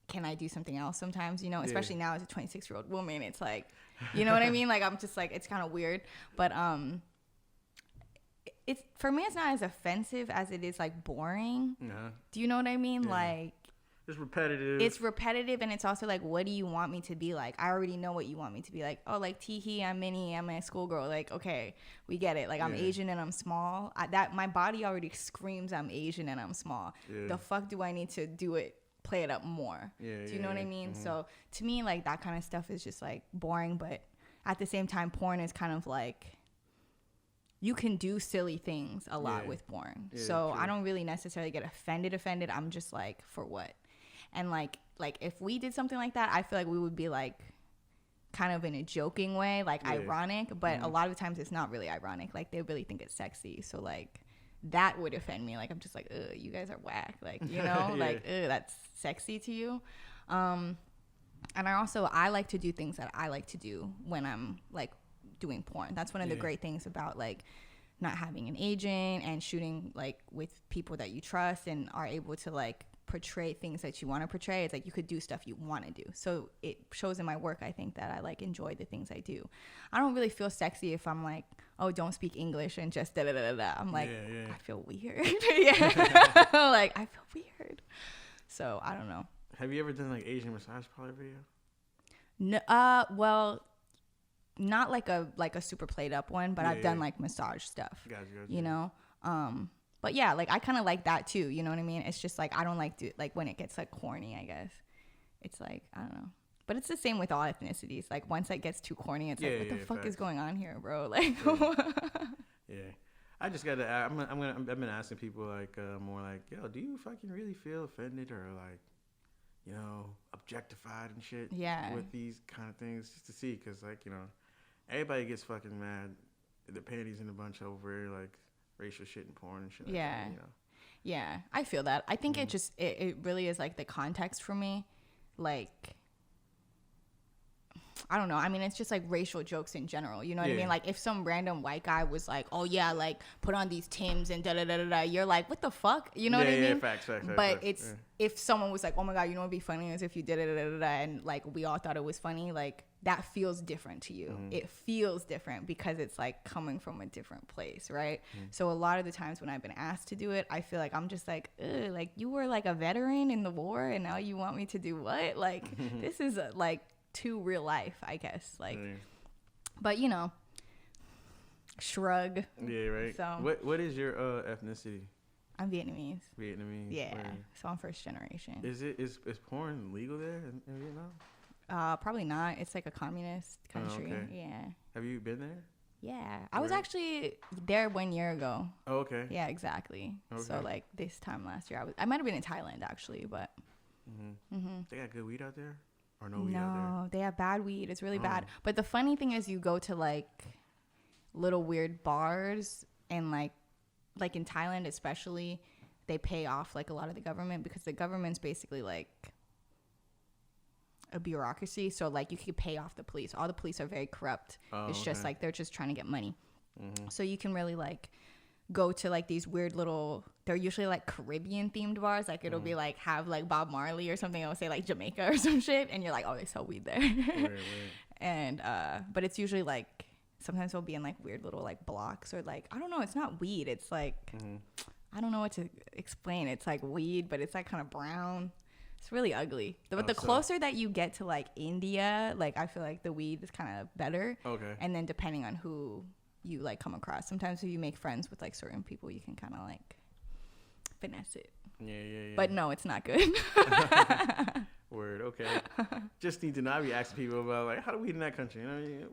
can I do something else sometimes? You know, especially now as a 26-year-old woman, it's like, you know what I mean? Like, I'm just like, it's kind of weird, but it's for me, it's not as offensive as it is like boring. Do you know what I mean? Like, it's repetitive. It's repetitive, and it's also like, what do you want me to be like? I already know what you want me to be like. Oh, like Teehee, I'm Minnie, I'm a schoolgirl. Like, okay, we get it. Like, I'm Asian and I'm small. That my body already screams I'm Asian and I'm small. The fuck do I need to do it? Play it up more. Do you know what I mean? So to me, like, that kind of stuff is just like boring, but at the same time, porn is kind of like, you can do silly things a lot with porn. So true. I don't really necessarily get offended. I'm just like, for what? And like if we did something like that, I feel like we would be like kind of in a joking way, like ironic, but a lot of times it's not really ironic. Like, they really think it's sexy. So like, that would offend me. Like, I'm just like, ugh, you guys are whack. Like, you know, like, ugh, that's sexy to you. And I like to do things that I like to do when I'm like doing porn. That's one of the great things about like not having an agent and shooting like with people that you trust and are able to like portray things that you want to portray. It's like you could do stuff you want to do. So it shows in my work, I think, that I like enjoy the things I do. I don't really feel sexy if I'm like, oh, don't speak English and just da da da da. I'm like, I feel weird. Like, I feel weird. So I don't know. Have you ever done like Asian massage parlor video? No, well, not like a super played up one, but I've done like massage stuff. Gotcha. You know, but yeah, like I kind of like that too. You know what I mean? It's just like I don't like like when it gets like corny. I guess it's like, I don't know. But it's the same with all ethnicities. Like, once it gets too corny, it's like, what the fuck is going on here, bro? Like, I just gotta. I've been asking people like more like, yo, do you fucking really feel offended or like, you know, objectified and shit? With these kind of things, just to see, because like, you know, everybody gets fucking mad, the panties in a bunch over like racial shit and porn and shit. Like that, you know. Yeah, I feel that. I think it really is like the context for me, like. I don't know. I mean, it's just like racial jokes in general. You know what I mean? Like, if some random white guy was like, oh, yeah, like, put on these Timbs and da-da-da-da-da, you're like, what the fuck? You know what I mean? Yeah, facts. But it's, if someone was like, oh, my God, you know what would be funny is if you did it, and, like, we all thought it was funny, like, that feels different to you. It feels different because it's, like, coming from a different place, right? So a lot of the times when I've been asked to do it, I feel like I'm just like, ugh, like, you were, like, a veteran in the war, and now you want me to do what? Like, this is, like, to real life, I guess. Like, but you know, shrug. Yeah, right. So what is your ethnicity? I'm Vietnamese. Yeah. Where? So I'm first generation. Is porn legal there in Vietnam? Probably not. It's like a communist country. Okay. Yeah. Have you been there? Yeah. I was actually there 1 year ago. Oh, okay. Yeah, exactly. Okay. So like this time last year, I might have been in Thailand actually, but. They got good weed out there. Or no weed out there? No, they have bad weed. It's really bad. But the funny thing is, you go to like little weird bars and like in Thailand especially, they pay off like a lot of the government because the government's basically like a bureaucracy. So like you could pay off the police. All the police are very corrupt. It's just like they're just trying to get money. So you can really like go to like these weird little, they're usually like Caribbean themed bars. Like it'll be like have like Bob Marley or something. It'll say like Jamaica or some shit. And you're like, oh, they sell weed there. Right. And, but it's usually like, sometimes it'll be in like weird little like blocks or like, I don't know. It's not weed. It's like, I don't know what to explain. It's like weed, but it's like kind of brown. It's really ugly. But the closer that you get to like India, like I feel like the weed is kind of better. Okay. And then depending on who you like come across, sometimes if you make friends with like certain people, you can kind of like finesse it. Yeah. But no, it's not good. Word. Okay. Just need to know. I be asking people about like, how do we eat in that country? You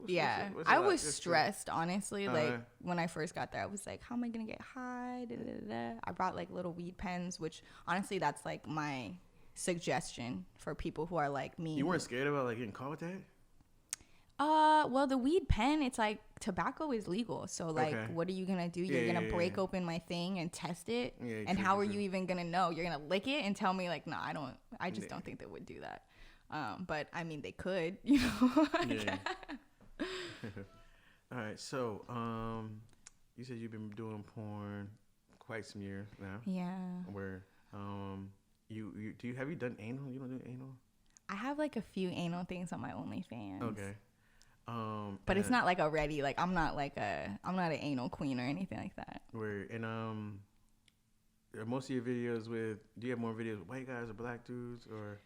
know, what's I was stressed, honestly. Like when I first got there, I was like, how am I gonna get high? Da, da, da, da. I brought like little weed pens, which honestly, that's like my suggestion for people who are like me. You weren't scared about like getting caught with that? Well, the weed pen, it's like tobacco is legal. So like, what are you gonna do? You're gonna break open my thing and test it. Yeah, and how are you even gonna know? You're gonna lick it and tell me like, no, I don't. I just don't think they would do that. But I mean, they could. You know. Yeah. All right. So, you said you've been doing porn quite some years now. Yeah. Where, have you done anal? You don't do anal? I have like a few anal things on my OnlyFans. Okay. But it's not like already like I'm not an anal queen or anything like that. Where most of your videos do you have more videos with white guys or black dudes or?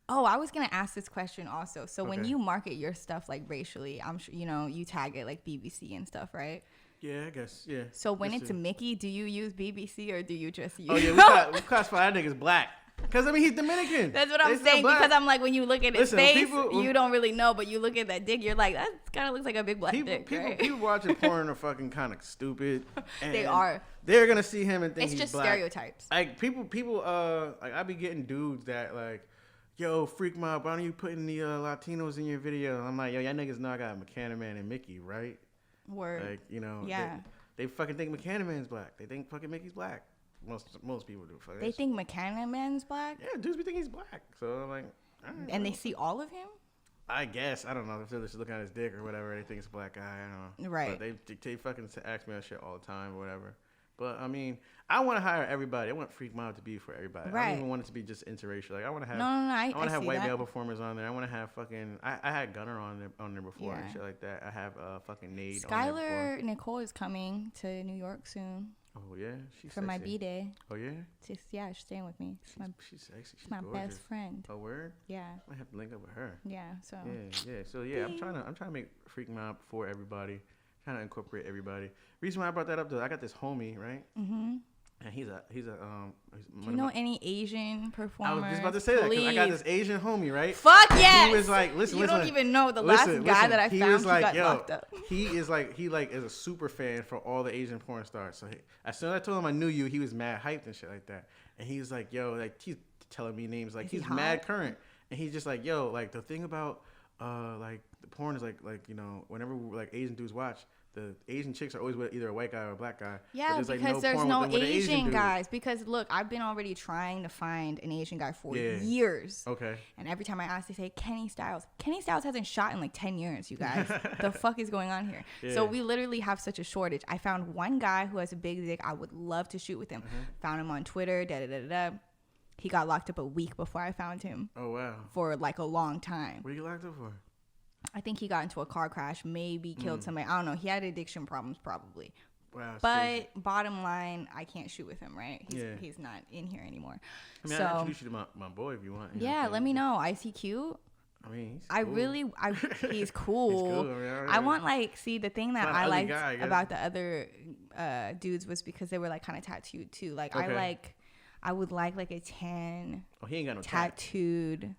Oh, I was gonna ask this question also. So when you market your stuff like racially, I'm sure you tag it like BBC and stuff, right? Yeah, I guess. Yeah. So when it's Mickey, do you use BBC or do you just use? Oh yeah, we classify that nigga's black. Because, I mean, he's Dominican. That's what I'm saying. Because I'm like, when you look at his face, you don't really know. But you look at that dick, you're like, that kind of looks like a big black dick, right? People watching porn are fucking kind of stupid. And they are. They're going to see him and think he's black. It's just stereotypes. Like, people, like, I be getting dudes that, like, yo, freak mob, why don't you put in the Latinos in your video? I'm like, yo, y'all niggas know I got McCanaman and Mickey, right? Word. Like, yeah. They fucking think McCanaman's black. They think fucking Mickey's black. Most people do. They think McCanaman's black? Yeah, dudes be thinking he's black. So I'm like, all right, and they see all of him? I guess. I don't know. If they're just looking at his dick or whatever, they think it's a black guy. I don't know. Right. But they fucking ask me that shit all the time or whatever. But I mean, I want to hire everybody. I want Freak Mob to be for everybody. Right. I don't even want it to be just interracial. Like I want to have. I want to have white male performers on there. I want to have fucking. I had Gunner on there before and shit like that. I have fucking Nade. Skylar Nicole is coming to New York soon. Oh yeah, she's for sexy. my B-Day. Oh yeah. She's staying with me. She's sexy. She's my gorgeous. best friend. Oh word. Yeah. I might have to link up with her. Yeah. So. Yeah. So yeah, I'm trying to make Freak Mob for everybody. Trying to incorporate everybody. Reason why I brought that up though, I got this homie, right? Mm-hmm. And he's do you know any Asian performers? I was just about to say that because I got this Asian homie, right? Fuck yes. He was like, listen. You don't even know the last guy that I found. He was like, got locked up. He is a super fan for all the Asian porn stars. So as soon as I told him I knew you, he was mad hyped and shit like that. And he was like, yo, like he's telling me names like he's mad current. And he's just like, yo, like the thing about like the porn is like whenever like Asian dudes watch. The Asian chicks are always with either a white guy or a black guy. Yeah, because there's no Asian guys. Because look, I've been already trying to find an Asian guy for years. Okay. And every time I ask, they say Kenny Styles. Kenny Styles hasn't shot in like 10 years, you guys. The fuck is going on here? Yeah. So we literally have such a shortage. I found one guy who has a big dick. I would love to shoot with him. Found him on Twitter. He got locked up a week before I found him. Oh wow. For like a long time. What are you locked up for? I think he got into a car crash, maybe killed somebody. I don't know. He had addiction problems, probably. Wow. But crazy. Bottom line, I can't shoot with him, right? He's not in here anymore. I mean, I'll introduce you to my boy if you want. Yeah, let me know. Is he cute? I mean, he's cool. He's cool. I want the thing that I liked about the other dudes was because they were like kind of tattooed too. Like I would like a tan. Oh, he ain't got no tattooed.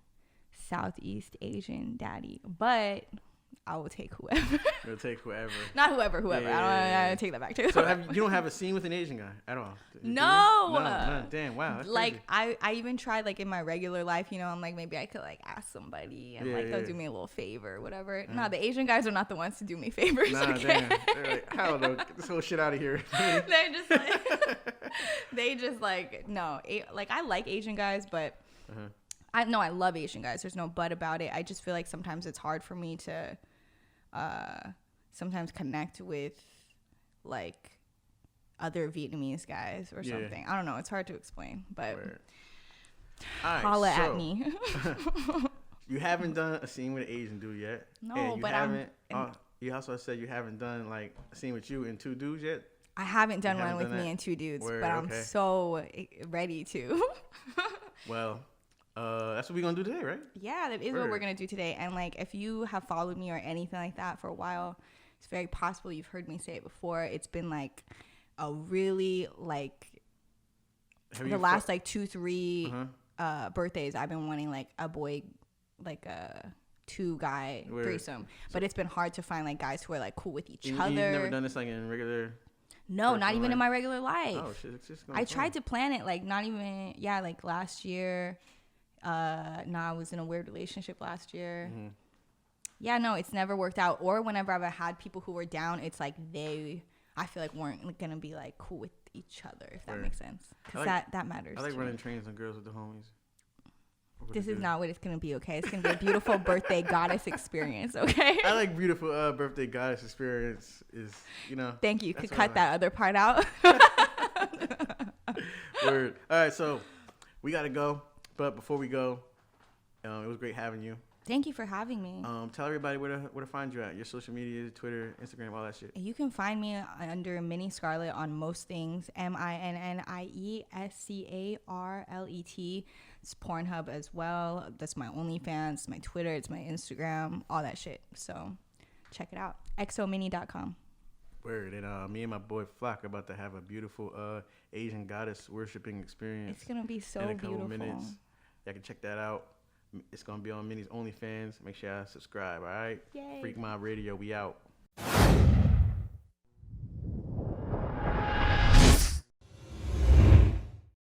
Southeast Asian daddy, but I will take whoever. You'll take whoever. Not whoever. Yeah. I don't take that back too. So you don't have a scene with an Asian guy at all? No. Damn, wow. That's like crazy. I even tried like in my regular life, I'm like maybe I could like ask somebody and they'll do me a little favor or whatever. No, the Asian guys are not the ones to do me favors. Nah, damn. They're like, I don't know, get this whole shit out of here. They're just like, no. Like I like Asian guys, but. I love Asian guys. There's no but about it. I just feel like sometimes it's hard for me to sometimes connect with like other Vietnamese guys or something. I don't know. It's hard to explain, but holla at me. You haven't done a scene with an Asian dude yet. No, but you also said you haven't done like a scene with you and two dudes yet. I haven't done one with me and two dudes, but I'm so ready to. Well. That's what we're gonna do today, right? Yeah, that is what we're gonna do today. And like, if you have followed me or anything like that for a while, it's very possible you've heard me say it before. It's been like a really like the last like 2-3 birthdays. I've been wanting like a boy, like a 2-guy threesome, but it's been hard to find like guys who are like cool with each other. You've never done this like in regular. No, not even in my regular life. Oh shit! It's just I tried to plan it like not even like last year. I was in a weird relationship last year. Yeah, no, it's never worked out. Or whenever I've had people who were down, it's like I feel like weren't gonna be like cool with each other, if that makes sense. Because that matters. I like running trains on girls with the homies. This is not what it's gonna be, okay? It's gonna be a beautiful birthday goddess experience, okay? I like beautiful birthday goddess experience is, you know. Thank you. Could cut that other part out. Word. All right, so we gotta go, but before we go, it was great having you. Thank you for having me. Tell everybody where to find you at. Your social media, Twitter, Instagram, all that shit. You can find me under Minnie Scarlet on most things. MINNIESCARLET. It's Pornhub as well. That's my OnlyFans, my Twitter, it's my Instagram, all that shit. So check it out. exomini.com. Word. And me and my boy Flock are about to have a beautiful Asian goddess worshiping experience. It's gonna be so in a couple beautiful. minutes. Y'all can check that out. It's gonna be on Minnie's OnlyFans. Make sure y'all subscribe. All right. Yay. Freak Mob Radio. We out.